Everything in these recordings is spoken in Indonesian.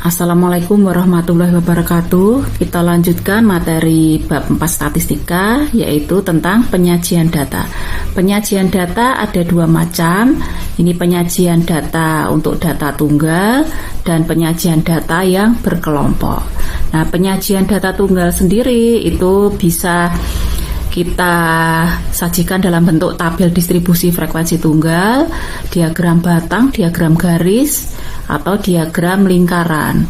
Assalamualaikum warahmatullahi wabarakatuh. Kita lanjutkan materi bab 4 statistika, yaitu tentang penyajian data. Penyajian data ada dua macam. Ini penyajian data untuk data tunggal dan penyajian data yang berkelompok. Nah, penyajian data tunggal sendiri itu bisa kita sajikan dalam bentuk tabel distribusi frekuensi tunggal, diagram batang, diagram garis, atau diagram lingkaran.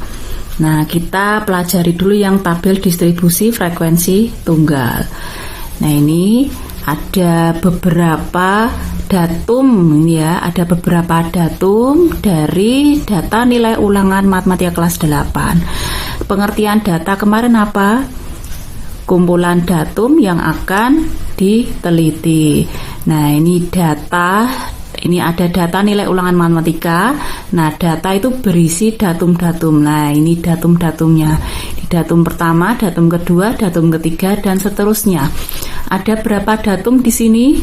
Nah, kita pelajari dulu yang tabel distribusi frekuensi tunggal. Nah, ini ada beberapa datum ya, ada beberapa datum dari data nilai ulangan matematika kelas 8. Pengertian data kemarin apa? Kumpulan datum yang akan diteliti. Nah, ini data, ini ada data nilai ulangan matematika. Nah, data itu berisi datum-datum. Nah, ini datum-datumnya. Di datum pertama, datum kedua, datum ketiga, dan seterusnya. Ada berapa datum di sini?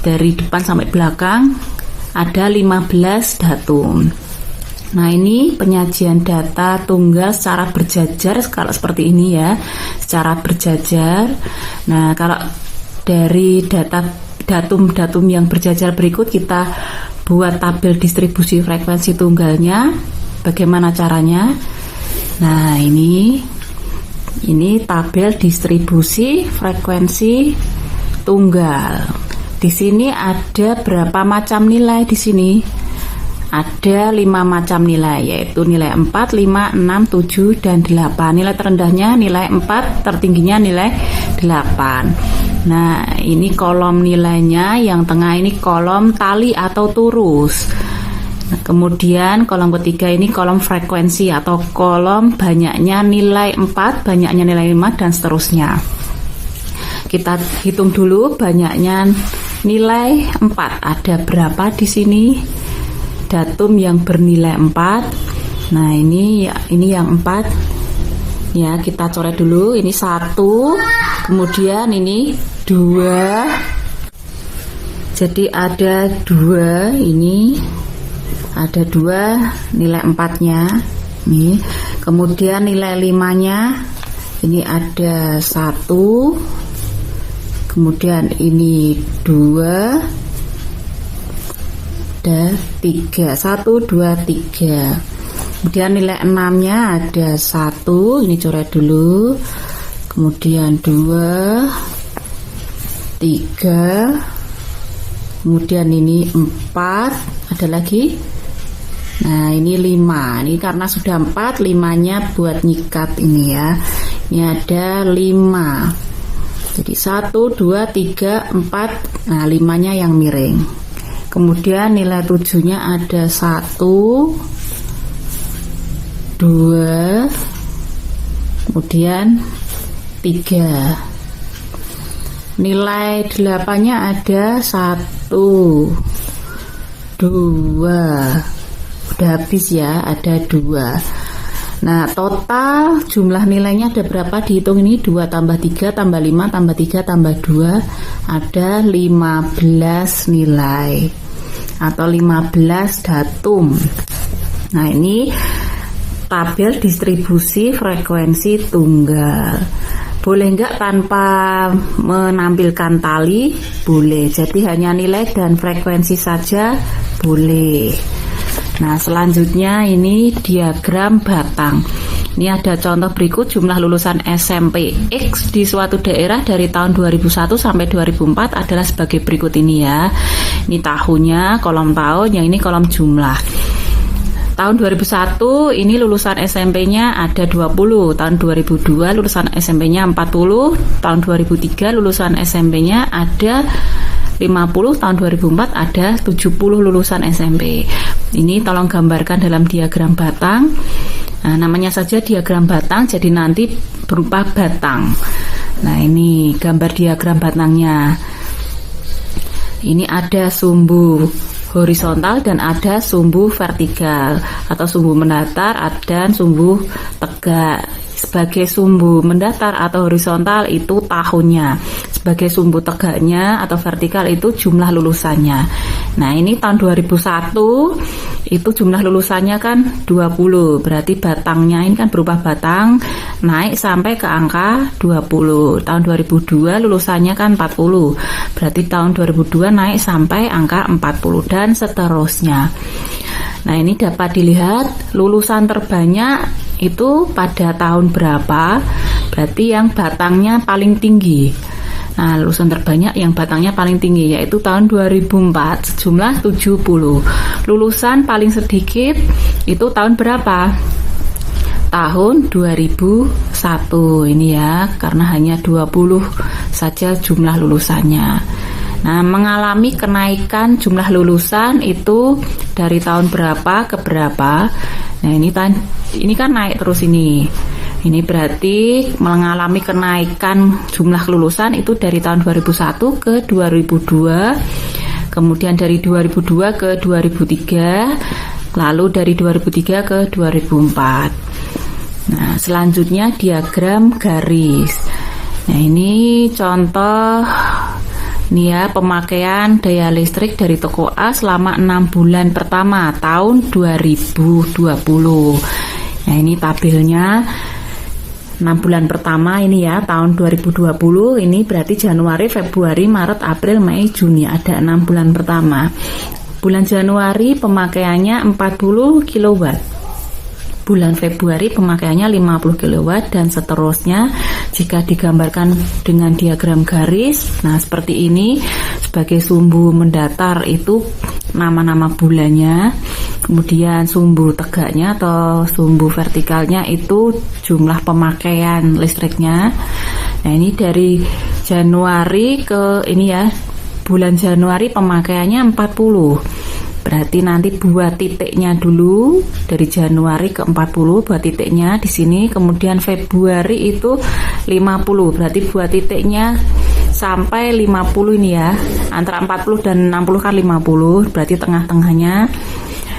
Dari depan sampai belakang ada 15 datum. Nah, ini penyajian data tunggal secara berjajar, kalau seperti ini ya, secara berjajar. Nah, kalau dari datum-datum yang berjajar berikut kita buat tabel distribusi frekuensi tunggalnya. Bagaimana caranya? Nah, ini tabel distribusi frekuensi tunggal. Di sini ada berapa macam nilai di sini? Ada 5 macam nilai, yaitu nilai 4, 5, 6, 7, dan 8. Nilai terendahnya nilai 4, tertingginya nilai 8. Nah, ini kolom nilainya, yang tengah ini kolom tali atau turus. Nah, kemudian kolom ketiga ini kolom frekuensi atau kolom banyaknya nilai 4, banyaknya nilai 5, dan seterusnya. Kita hitung dulu banyaknya nilai 4. Ada berapa di sini? Datum yang bernilai 4. Nah, ini yang 4 ya, kita coret dulu. Ini 1, kemudian ini 2. Jadi ada 2, ini ada 2 nilai 4-nya nih. Kemudian nilai 5-nya ini ada 1, kemudian ini 2, ada 3, 1, 2, 3. Kemudian nilai 6-nya ada 1, ini coret dulu. Kemudian 2, 3. Kemudian ini 4, ada lagi. Nah, ini 5. Ini karena sudah 4, 5-nya buat nyikat ini ya. Ini ada 5. Jadi 1, 2, 3, 4. Nah, 5-nya yang miring. Kemudian nilai 7-nya ada 1, 2, kemudian 3. Nilai 8-nya ada 1, 2. Udah habis ya, ada 2. Nah, total jumlah nilainya ada berapa? Dihitung ini 2 tambah 3 tambah 5 tambah 3 tambah 2, ada 15 nilai atau 15 datum. Nah, ini tabel distribusi frekuensi tunggal. Boleh enggak tanpa menampilkan tali? Boleh. Jadi hanya nilai dan frekuensi saja boleh. Nah, selanjutnya ini diagram batang. Ini ada contoh berikut. Jumlah lulusan SMP X di suatu daerah dari tahun 2001 sampai 2004 adalah sebagai berikut ini ya. Ini tahunnya, kolom tahun, yang ini kolom jumlah. Tahun 2001 ini lulusan SMP-nya ada 20, tahun 2002 lulusan SMP-nya 40, tahun 2003 lulusan SMP-nya ada 50, tahun 2004 ada 70 lulusan SMP. Ini tolong gambarkan dalam diagram batang. Nah, namanya saja diagram batang, jadi nanti berupa batang. Nah, ini gambar diagram batangnya. Ini ada sumbu horizontal dan ada sumbu vertikal atau sumbu mendatar dan sumbu tegak. Sebagai sumbu mendatar atau horizontal itu tahunnya. sebagai sumbu tegaknya atau vertikal itu jumlah lulusannya. Nah, ini tahun 2001 itu jumlah lulusannya kan 20, berarti batangnya ini kan berupa batang naik sampai ke angka 20. Tahun 2002 lulusannya kan 40, berarti tahun 2002 naik sampai angka 40 dan seterusnya. Nah, ini dapat dilihat lulusan terbanyak itu pada tahun berapa, berarti yang batangnya paling tinggi. Nah, lulusan terbanyak yang batangnya paling tinggi yaitu tahun 2004 sejumlah 70. Lulusan paling sedikit itu tahun berapa? Tahun 2001 ini ya, karena hanya 20 saja jumlah lulusannya. Nah, mengalami kenaikan jumlah lulusan itu dari tahun berapa ke berapa. Nah, ini kan naik terus ini. Ini berarti mengalami kenaikan jumlah lulusan itu dari tahun 2001 ke 2002, kemudian dari 2002 ke 2003, lalu dari 2003 ke 2004. Nah, selanjutnya diagram garis. Nah, ini contoh nih ya, pemakaian daya listrik dari toko A selama 6 bulan pertama tahun 2020. Nah, ini tabelnya 6 bulan pertama ini ya, tahun 2020 ini berarti Januari, Februari, Maret, April, Mei, Juni, ada 6 bulan pertama. Bulan Januari pemakaiannya 40 kW. Bulan Februari pemakaiannya 50 kW dan seterusnya jika digambarkan dengan diagram garis. Nah, seperti ini sebagai sumbu mendatar itu nama-nama bulannya, kemudian sumbu tegaknya atau sumbu vertikalnya itu jumlah pemakaian listriknya. Nah, ini dari Januari ke ini ya, bulan Januari pemakaiannya 40. Berarti nanti buat titiknya dulu dari Januari ke 40, buat titiknya di sini, kemudian Februari itu 50. Berarti buat titiknya sampai 50 ini ya. Antara 40 dan 60 kan 50, berarti tengah-tengahnya.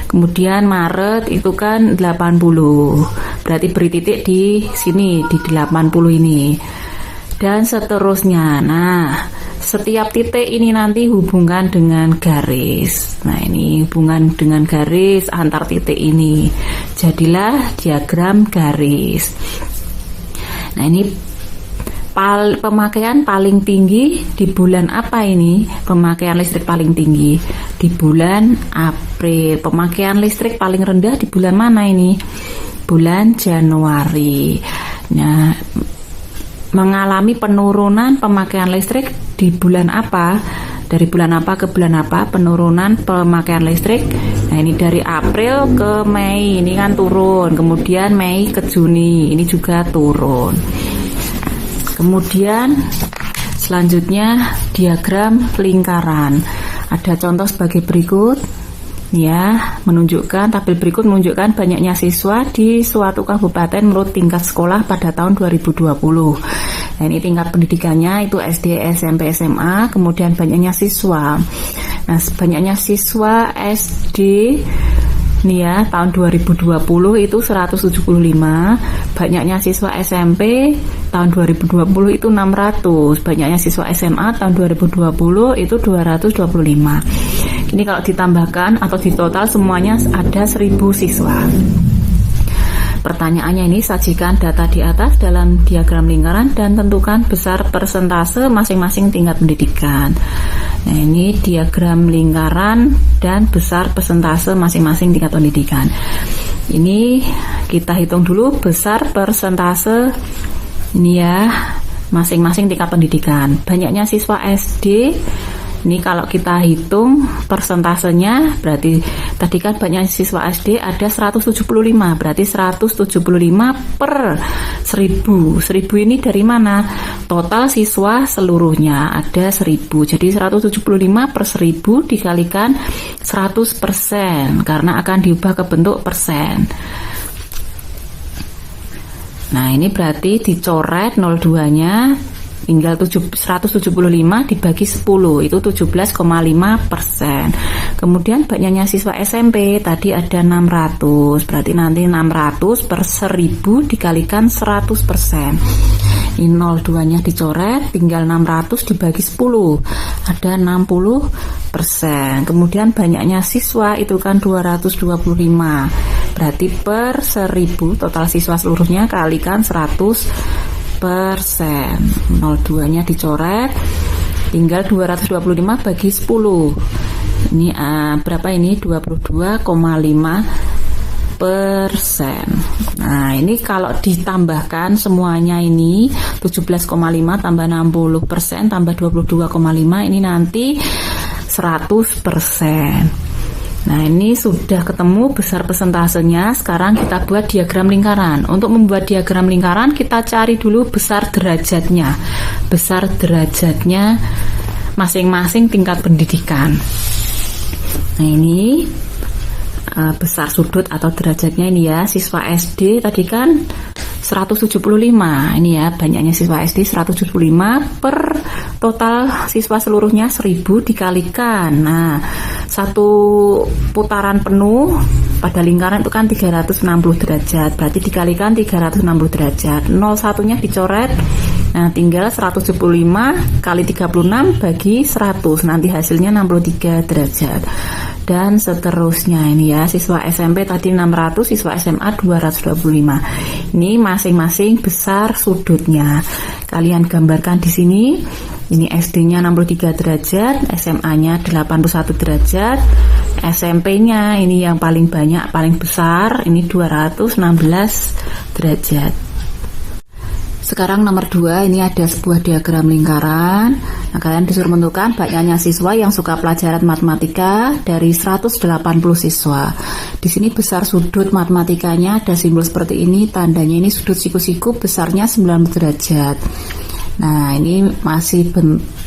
Kemudian Maret itu kan 80. Berarti beri titik di sini di 80 ini. Dan seterusnya. Nah, setiap titik ini nanti hubungkan dengan garis. Nah, ini hubungan dengan garis antar titik ini. Jadilah diagram garis. Nah, ini pemakaian paling tinggi di bulan apa ini? Pemakaian listrik paling tinggi di bulan April. Pemakaian listrik paling rendah di bulan mana ini? Bulan Januari. Nah, mengalami penurunan pemakaian listrik di bulan apa? Dari bulan apa ke bulan apa penurunan pemakaian listrik? Nah, ini dari April ke Mei ini kan turun, kemudian Mei ke Juni ini juga turun. Kemudian selanjutnya diagram lingkaran. Ada contoh sebagai berikut. Ya, tabel berikut menunjukkan banyaknya siswa di suatu kabupaten menurut tingkat sekolah pada tahun 2020. Nah, ini tingkat pendidikannya itu SD, SMP, SMA, kemudian banyaknya siswa. Nah, banyaknya siswa SD nih ya, tahun 2020 itu 175, banyaknya siswa SMP tahun 2020 itu 600, banyaknya siswa SMA tahun 2020 itu 225. Ini kalau ditambahkan atau ditotal semuanya ada 1000 siswa. Pertanyaannya ini, sajikan data di atas dalam diagram lingkaran dan tentukan besar persentase masing-masing tingkat pendidikan. Nah, ini diagram lingkaran dan besar persentase masing-masing tingkat pendidikan. Ini kita hitung dulu besar persentase ini ya, masing-masing tingkat pendidikan. Banyaknya siswa SD. Ini kalau kita hitung persentasenya, berarti tadi kan banyak siswa SD ada 175, berarti 175 per 1000. 1000 ini dari mana? Total siswa seluruhnya ada 1000. Jadi 175 per 1000 dikalikan 100%, karena akan diubah ke bentuk persen. Nah, ini berarti dicoret 02-nya, tinggal 175 dibagi 10 itu 17,5%. Kemudian banyaknya siswa SMP tadi ada 600, berarti nanti 600 per 1000 dikalikan 100%. Ini 02 nya dicoret, tinggal 600 dibagi 10, ada 60%. Kemudian banyaknya siswa itu kan 225, berarti per 1000 total siswa seluruhnya kalikan 100%. 02 nya dicoret, tinggal 225 bagi 10. Ini berapa ini? 22,5%. Nah, ini kalau ditambahkan semuanya ini 17,5 tambah 60% tambah 22,5 ini nanti 100%. Nah, ini sudah ketemu besar persentasenya. Sekarang kita buat diagram lingkaran. Untuk membuat diagram lingkaran kita cari dulu besar derajatnya. Besar derajatnya masing-masing tingkat pendidikan. Nah, ini besar sudut atau derajatnya ini ya. Siswa SD tadi kan 175. Ini ya, banyaknya siswa SD 175 per total siswa seluruhnya 1000 dikalikan. Nah, satu putaran penuh pada lingkaran itu kan 360 derajat. Berarti dikalikan 360 derajat. 01-nya dicoret. Nah, tinggal 175 kali 36 bagi 100. Nanti hasilnya 63 derajat. Dan seterusnya ini ya, siswa SMP tadi 600, siswa SMA 225. Ini masing-masing besar sudutnya. Kalian gambarkan di sini. Ini SD-nya 63 derajat, SMA-nya 81 derajat, SMP-nya ini yang paling banyak, paling besar, ini 216 derajat. Sekarang nomor 2, ini ada sebuah diagram lingkaran. Nah, kalian disuruh menentukan banyaknya siswa yang suka pelajaran matematika dari 180 siswa. Di sini besar sudut matematikanya ada simbol seperti ini, tandanya ini sudut siku-siku besarnya 90 derajat. Nah, ini masih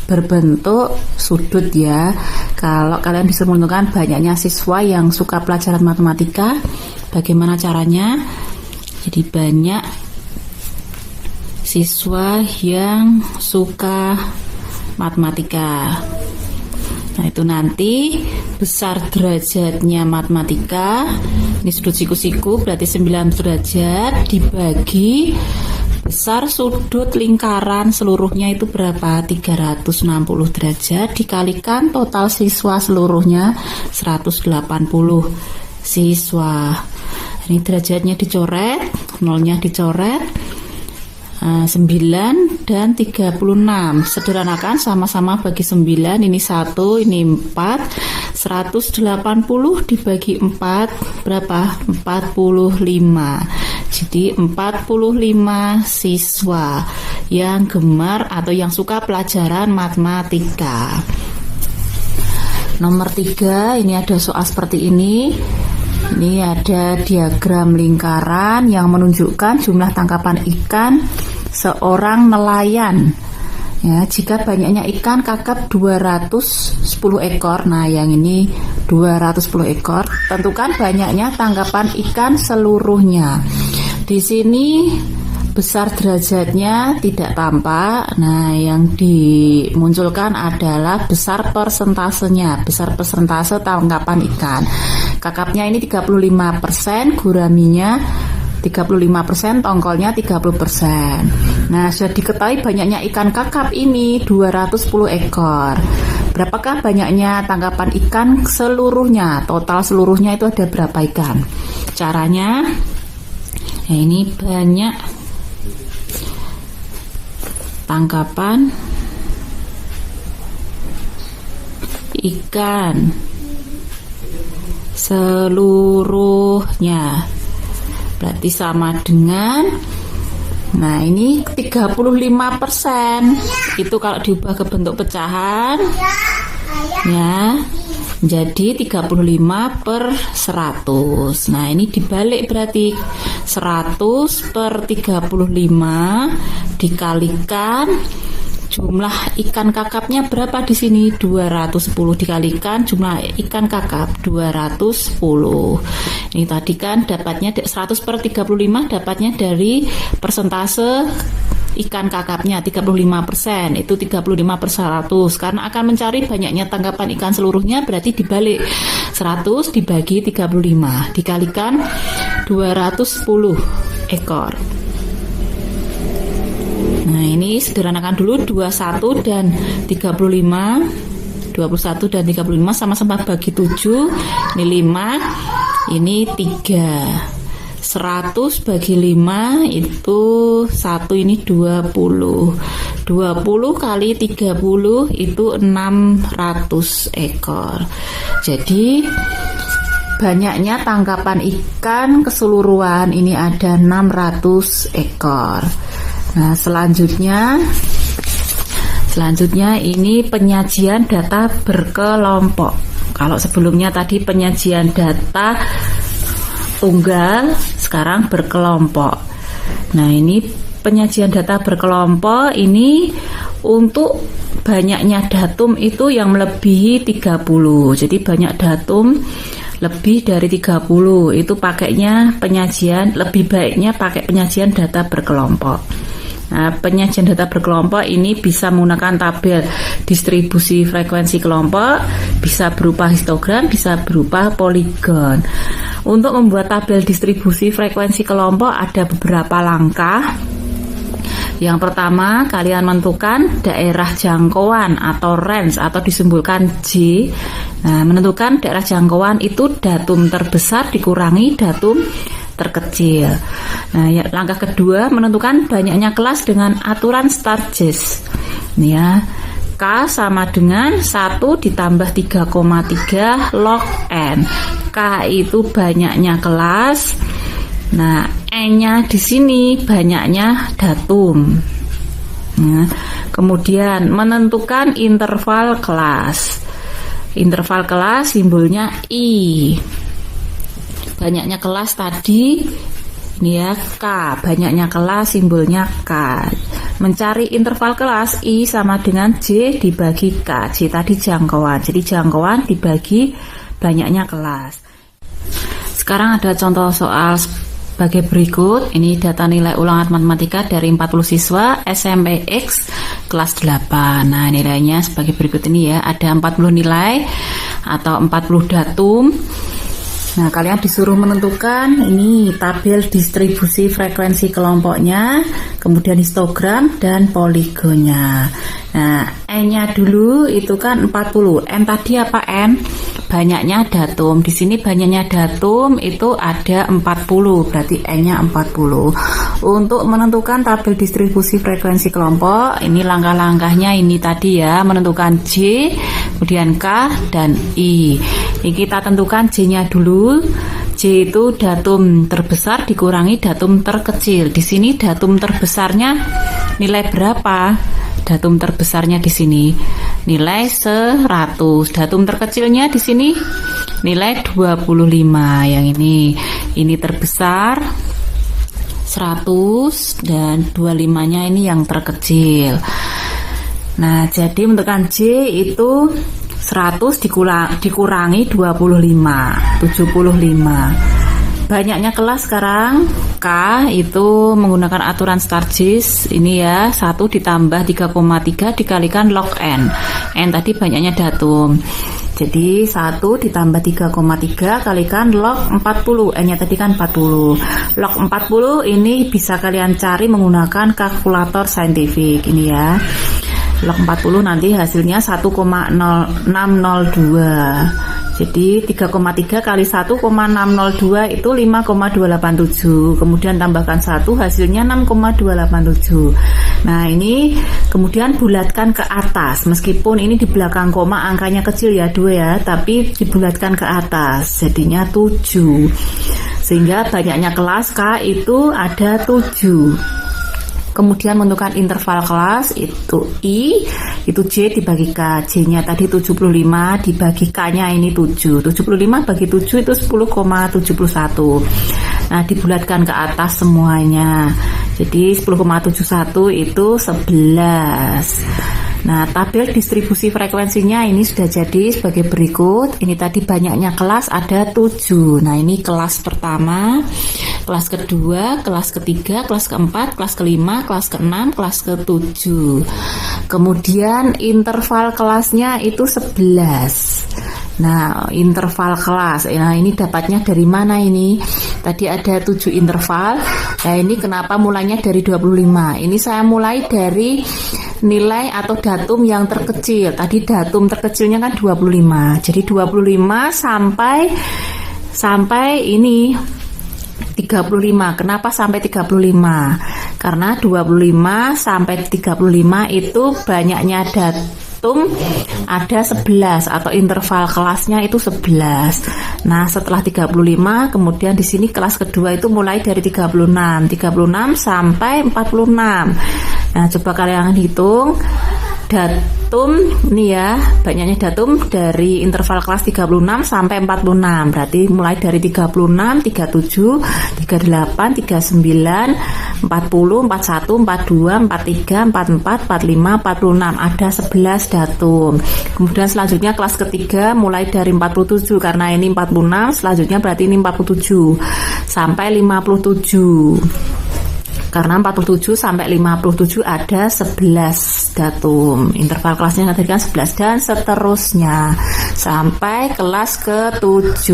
berbentuk sudut ya. Kalau kalian disuruh menentukan banyaknya siswa yang suka pelajaran matematika, bagaimana caranya? Jadi banyak siswa yang suka matematika. Nah, itu nanti besar derajatnya matematika, ini sudut siku-siku berarti 9 derajat dibagi besar sudut lingkaran seluruhnya itu berapa? 360 derajat dikalikan total siswa seluruhnya 180 siswa. Ini derajatnya dicoret, nolnya dicoret. 9 dan 36 sederhanakan, sama-sama bagi 9, ini 1, ini 4, 180 dibagi 4 berapa? 45. Jadi 45 siswa yang gemar atau yang suka pelajaran matematika. Nomor 3, ini ada soal seperti ini. Ini ada diagram lingkaran yang menunjukkan jumlah tangkapan ikan seorang nelayan. Ya, jika banyaknya ikan kakap 210 ekor. Nah, yang ini 210 ekor. Tentukan banyaknya tangkapan ikan seluruhnya. Di sini besar derajatnya tidak tampak. Nah, yang dimunculkan adalah besar persentasenya, besar persentase tangkapan ikan. Kakapnya ini 35%, guraminya 35%, tongkolnya 30%. Nah, sudah diketahui banyaknya ikan kakap ini 210 ekor. Berapakah banyaknya tangkapan ikan seluruhnya? Total seluruhnya itu ada berapa ikan? Caranya, nah ini banyak tangkapan ikan seluruhnya berarti sama dengan, nah ini 35%. Itu kalau diubah ke bentuk pecahan ya, jadi 35 per 100. Nah, ini dibalik berarti 100 per 35 dikalikan jumlah ikan kakapnya berapa di sini? 210 dikalikan jumlah ikan kakap 210. Ini tadi kan dapatnya 100 per 35 dapatnya dari persentase ikan kakapnya 35%, itu 35 per 100. Karena akan mencari banyaknya tangkapan ikan seluruhnya berarti dibalik 100 dibagi 35 dikalikan 210 ekor. Nah, ini sederhanakan dulu 21 dan 35. 21 dan 35 sama-sama bagi 7. Ini 5, ini 3. 100 bagi 5 itu 1, ini 20. 20 kali 30 itu 600 ekor. Jadi banyaknya tangkapan ikan keseluruhan ini ada 600 ekor. Nah, selanjutnya ini penyajian data berkelompok. Kalau sebelumnya tadi penyajian data tunggal, sekarang berkelompok. Nah, ini penyajian data berkelompok ini untuk banyaknya datum itu yang melebihi 30. Jadi banyak datum lebih dari 30 itu pakainya penyajian, lebih baiknya pakai penyajian data berkelompok. Nah, penyajian data berkelompok ini bisa menggunakan tabel distribusi frekuensi kelompok, bisa berupa histogram, bisa berupa poligon. Untuk membuat tabel distribusi frekuensi kelompok ada beberapa langkah. Yang pertama, kalian menentukan daerah jangkauan atau range atau disimbolkan J. Nah, menentukan daerah jangkauan itu datum terbesar dikurangi datum terkecil. Nah, ya, langkah kedua menentukan banyaknya kelas dengan aturan Sturges. Ini ya, K sama dengan 1 ditambah 3,3 log N. K itu banyaknya kelas. Nah, N-nya di sini banyaknya datum. Nah, kemudian menentukan interval kelas. Interval kelas simbolnya I. Banyaknya kelas tadi ini ya K, banyaknya kelas simbolnya K. Mencari interval kelas I sama dengan J dibagi K. J tadi jangkauan, jadi jangkauan dibagi banyaknya kelas. Sekarang ada contoh soal sebagai berikut. Ini data nilai ulangan matematika dari 40 siswa SMP X kelas 8. Nah, nilainya sebagai berikut ini ya, ada 40 nilai atau 40 datum. Nah, kalian disuruh menentukan ini tabel distribusi frekuensi kelompoknya, kemudian histogram dan poligonnya. Nah, N-nya dulu itu kan 40. N tadi apa N? Banyaknya datum. Di sini banyaknya datum itu ada 40, berarti N-nya 40. Untuk menentukan tabel distribusi frekuensi kelompok, ini langkah-langkahnya ini tadi ya, menentukan J, kemudian K dan I. Ini kita tentukan J-nya dulu. J itu datum terbesar dikurangi datum terkecil. Di sini datum terbesarnya nilai berapa? Datum terbesarnya di sini nilai 100. Datum terkecilnya di sini nilai 25. Yang ini terbesar 100 dan 25-nya ini yang terkecil. Nah, jadi menentukan J itu 100 dikurangi 25, 75. Banyaknya kelas sekarang K itu menggunakan aturan Sturges. Ini ya, 1 ditambah 3,3 dikalikan log N. N tadi banyaknya datum. Jadi 1 ditambah 3,3 kalikan log 40. N-nya tadi kan 40. Log 40 ini bisa kalian cari menggunakan kalkulator saintifik. Ini ya. Log 40 nanti hasilnya 1,0602. Jadi 3,3 kali 1,602 itu 5,287. Kemudian tambahkan 1 hasilnya 6,287. Nah, ini kemudian bulatkan ke atas. Meskipun ini di belakang koma angkanya kecil ya 2 ya, tapi dibulatkan ke atas. Jadinya 7. Sehingga banyaknya kelas K itu ada 7. Kemudian menentukan interval kelas itu I, itu J dibagi K. J-nya tadi 75 dibagi K-nya ini 7. 75 bagi 7 itu 10,71. Nah, dibulatkan ke atas semuanya. Jadi 10,71 itu 11. Nah, tabel distribusi frekuensinya ini sudah jadi sebagai berikut. Ini tadi banyaknya kelas ada 7. Nah, ini kelas pertama, kelas kedua, kelas ketiga, kelas keempat, kelas kelima, kelas keenam, kelas ketujuh. Kemudian interval kelasnya itu 11. Nah, interval kelas. Nah, ini dapatnya dari mana ini? Tadi ada 7 interval. Nah, ini kenapa mulainya dari 25? Ini saya mulai dari nilai atau datum yang terkecil. Tadi datum terkecilnya kan 25. Jadi 25 sampai ini 35. Kenapa sampai 35? Karena 25 sampai 35 itu banyaknya datum ada 11 atau interval kelasnya itu 11. Nah, setelah 35 kemudian di sini kelas kedua itu mulai dari 36 sampai 46. Nah, coba kalian hitung datum nih ya, banyaknya datum dari interval kelas 36 sampai 46. Berarti mulai dari 36, 37, 38, 39, 40, 41, 42, 43, 44, 45, 46. Ada 11 datum. Kemudian selanjutnya kelas ketiga mulai dari 47 karena ini 46, selanjutnya berarti ini 47 sampai 57. Karena 47 sampai 57 ada 11 datum. Interval kelasnya tadi kan 11 dan seterusnya sampai kelas ke-7.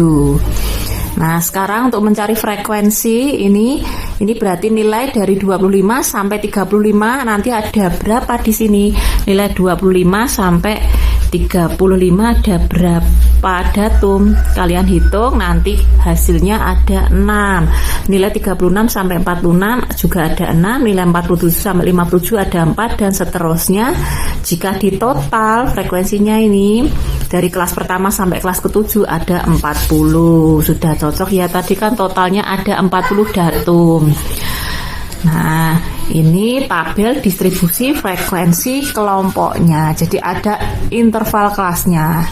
Nah, sekarang untuk mencari frekuensi ini berarti nilai dari 25 sampai 35 nanti ada berapa di sini? Nilai 25 sampai 35 ada berapa datum? Kalian hitung nanti hasilnya ada 6. Nilai 36 sampai 46 juga ada 6, nilai 47 sampai 57 ada 4 dan seterusnya. Jika di total frekuensinya ini dari kelas pertama sampai kelas ke-7 ada 40. Sudah cocok ya, tadi kan totalnya ada 40 datum. Nah, ini tabel distribusi frekuensi kelompoknya. Jadi ada interval kelasnya.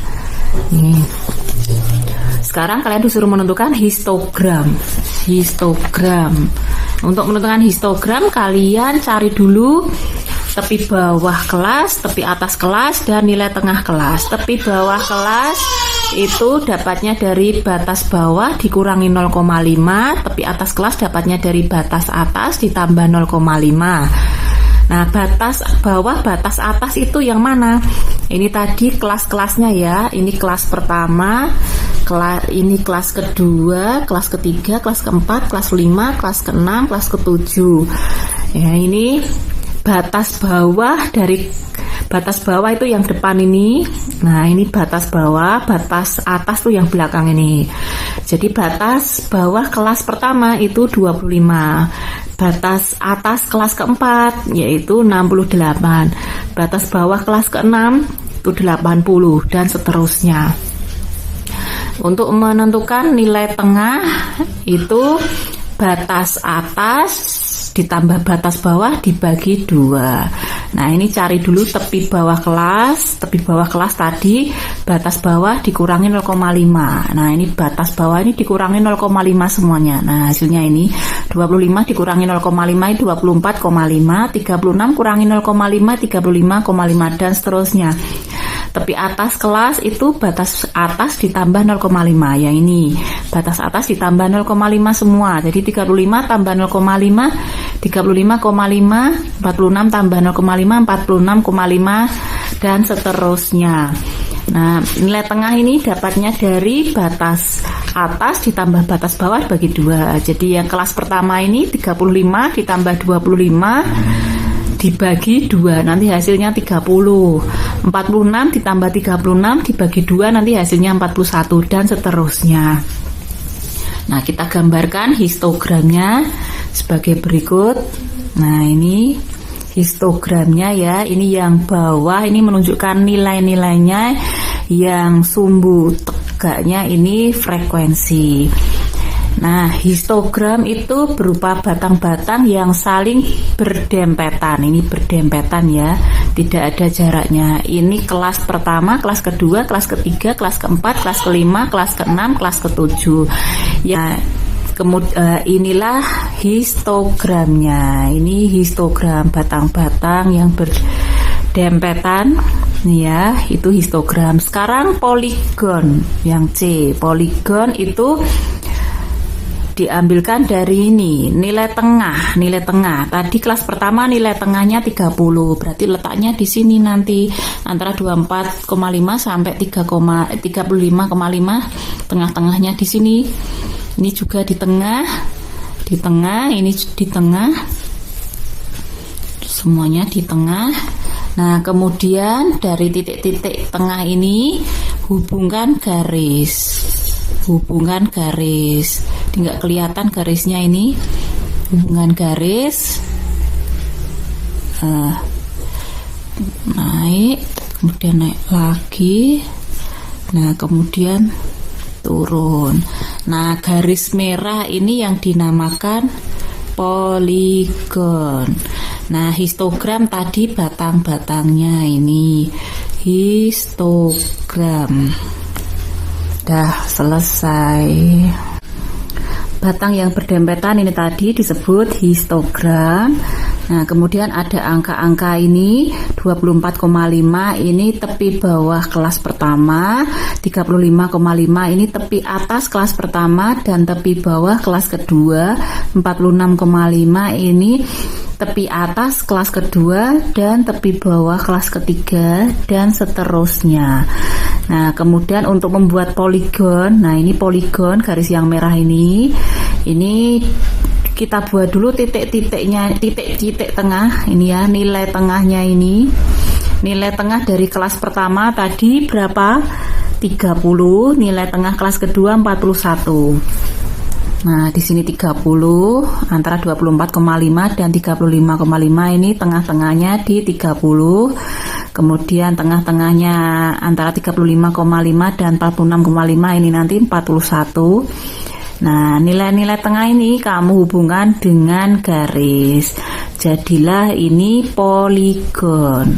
Nih. Sekarang kalian disuruh menentukan histogram. Untuk menentukan histogram kalian cari dulu tepi bawah kelas, tepi atas kelas, dan nilai tengah kelas. Tepi bawah kelas itu dapatnya dari batas bawah dikurangi 0,5, tepi atas kelas dapatnya dari batas atas ditambah 0,5. Nah, batas bawah, batas atas itu yang mana? Ini tadi kelas-kelasnya ya. Ini kelas pertama, ini kelas kedua, kelas ketiga, kelas keempat, kelas kelima, kelas keenam, kelas ketujuh. Ya, ini batas bawah dari batas bawah itu yang depan ini. Nah, ini batas bawah, batas atas tuh yang belakang ini. Jadi batas bawah kelas pertama itu 25. Batas atas kelas keempat yaitu 68. Batas bawah kelas keenam itu 80 dan seterusnya. Untuk menentukan nilai tengah itu batas atas ditambah batas bawah dibagi 2. Nah, ini cari dulu tepi bawah kelas. Tepi bawah kelas tadi batas bawah dikurangi 0,5. Nah, ini batas bawah ini dikurangi 0,5 semuanya. Nah, hasilnya ini 25 dikurangi 0,5 itu 24,5, 36 kurangi 0,5 35,5 dan seterusnya. Tepi atas kelas itu batas atas ditambah 0,5. Ya, ini batas atas ditambah 0,5 semua. Jadi 35 tambah 0,5 35,5, 46 tambah 0,5 46,5 dan seterusnya. Nah, nilai tengah ini dapatnya dari batas atas ditambah batas bawah bagi 2. Jadi yang kelas pertama ini 35 ditambah 25 dibagi 2, nanti hasilnya 30. 46 ditambah 36 dibagi 2, nanti hasilnya 41 dan seterusnya. Nah, kita gambarkan histogramnya sebagai berikut. Nah, ini histogramnya ya. Ini yang bawah ini menunjukkan nilai-nilainya, yang sumbu tegaknya ini frekuensi. Nah, histogram itu berupa batang-batang yang saling berdempetan. Ini berdempetan ya, tidak ada jaraknya. Ini kelas pertama, kelas kedua, kelas ketiga, kelas keempat, kelas kelima, kelas keenam, kelas ketujuh. Ya, inilah histogramnya. Ini histogram batang-batang yang berdempetan. Ya, itu histogram. Sekarang poligon yang C. Poligon itu diambilkan dari ini, nilai tengah. Tadi kelas pertama nilai tengahnya 30, berarti letaknya di sini nanti antara 24,5 sampai 35,5, tengah-tengahnya di sini. Ini juga di tengah, ini di tengah. Semuanya di tengah. Nah, kemudian dari titik-titik tengah ini hubungkan garis. Tidak kelihatan garisnya ini. Hubungan garis. Naik, kemudian naik lagi. Nah, kemudian turun. Nah, garis merah ini yang dinamakan poligon. Nah, histogram tadi batang-batangnya ini histogram. Dah selesai. Batang yang berdempetan ini tadi disebut histogram. Nah, kemudian ada angka-angka ini 24,5 ini tepi bawah kelas pertama, 35,5 ini tepi atas kelas pertama dan tepi bawah kelas kedua, 46,5 ini tepi atas kelas kedua dan tepi bawah kelas ketiga dan seterusnya. Nah, kemudian untuk membuat poligon, nah ini poligon garis yang merah ini kita buat dulu titik-titiknya, titik-titik tengah ini ya, nilai tengahnya ini. Nilai tengah dari kelas pertama tadi berapa? 30, nilai tengah kelas kedua 41. Nah, di sini 30 antara 24,5 dan 35,5 ini tengah-tengahnya di 30. Kemudian tengah-tengahnya antara 35,5 dan 46,5 ini nanti 41. Nah, nilai-nilai tengah ini kamu hubungkan dengan garis. Jadilah ini poligon.